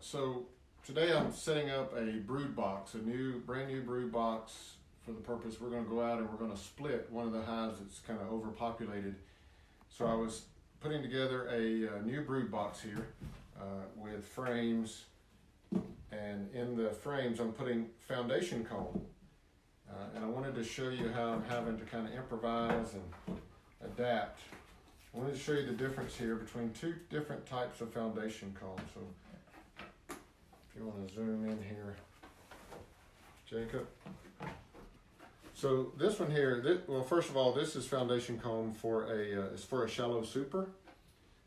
So today I'm setting up a brood box, brand new brood box for the purpose we're going to go out and we're going to split one of the hives that's kind of overpopulated. So I was putting together a new brood box here with frames, and in the frames I'm putting foundation comb. And I wanted to show you how I'm having to kind of improvise and adapt. I wanted to show you the difference here between two different types of foundation comb. So if you want to zoom in here, Jacob. So this one here, well, first of all, this is foundation comb for it's for a shallow super,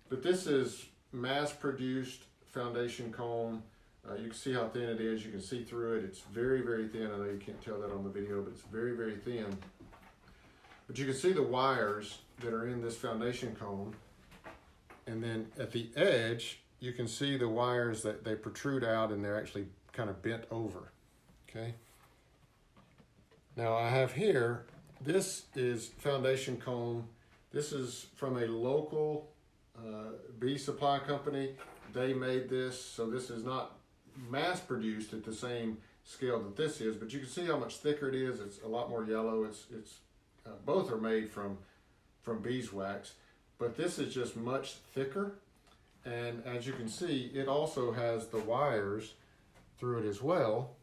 but this is mass-produced foundation comb. You can see how thin it is. You can see through it. It's very, very thin. I know you can't tell that on the video, but it's very, very thin. But you can see the wires that are in this foundation comb. And then at the edge, you can see the wires that they protrude out and they're actually kind of bent over, okay? Now I have here, this is foundation comb. This is from a local bee supply company. They made this, so this is not mass produced at the same scale that this is, but you can see how much thicker it is. It's a lot more yellow. Both are made from beeswax, but this is just much thicker. And as you can see, it also has the wires through it as well.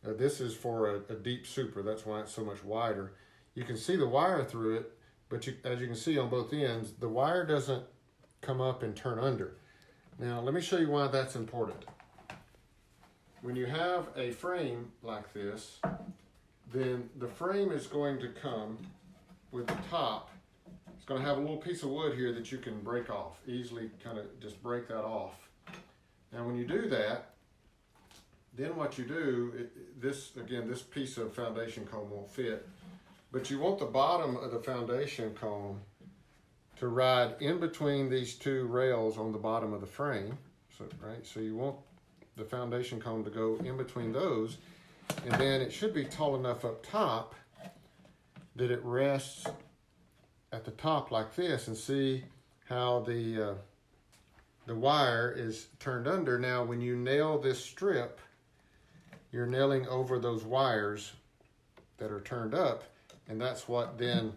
This is for a deep super. That's why it's so much wider. You can see the wire through it, but as you can see on both ends, the wire doesn't come up and turn under. Now, let me show you why that's important. When you have a frame like this, then the frame is going to come with the top. It's going to have a little piece of wood here that you can break off, easily kind of just break that off. Now when you do that, then what you do, this piece of foundation comb won't fit, but you want the bottom of the foundation comb to ride in between these two rails on the bottom of the frame. So you want the foundation comb to go in between those, and then it should be tall enough up top that it rests at the top like this, and see how the wire is turned under. Now when you nail this strip, you're nailing over those wires that are turned up, and that's what then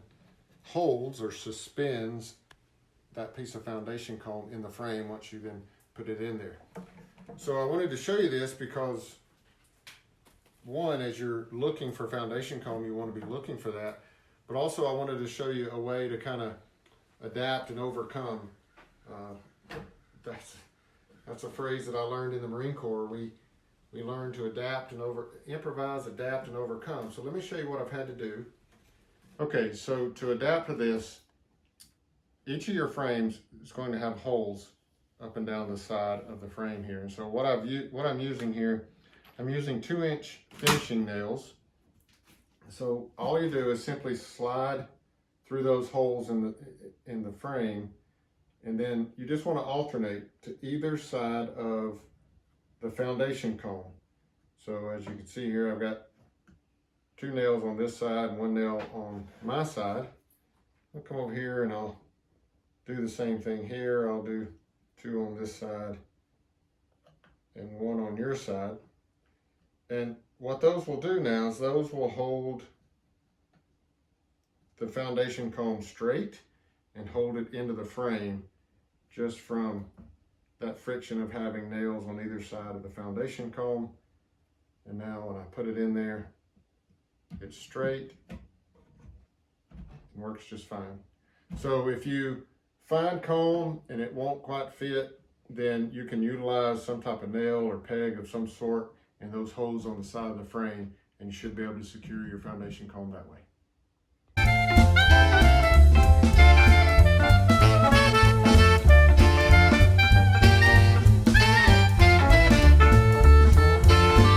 holds or suspends that piece of foundation comb in the frame once you then put it in there. So I wanted to show you this because, one, as you're looking for foundation comb, you want to be looking for that. But also I wanted to show you a way to kind of adapt and overcome. That's a phrase that I learned in the Marine Corps. We learn to improvise, adapt, and overcome. So let me show you what I've had to do. Okay, so to adapt to this, each of your frames is going to have holes up and down the side of the frame here. And so what I'm using here, I'm using 2-inch finishing nails. So all you do is simply slide through those holes in the frame, and then you just want to alternate to either side of the foundation comb. So as you can see here, I've got 2 nails on this side and 1 nail on my side. I'll come over here and I'll do the same thing here. I'll do 2 on this side and 1 on your side. And what those will do now is those will hold the foundation comb straight and hold it into the frame just from that friction of having nails on either side of the foundation comb. And now when I put it in there, it's straight and works just fine. So if you find comb and it won't quite fit, then you can utilize some type of nail or peg of some sort and those holes on the side of the frame, and you should be able to secure your foundation comb that way.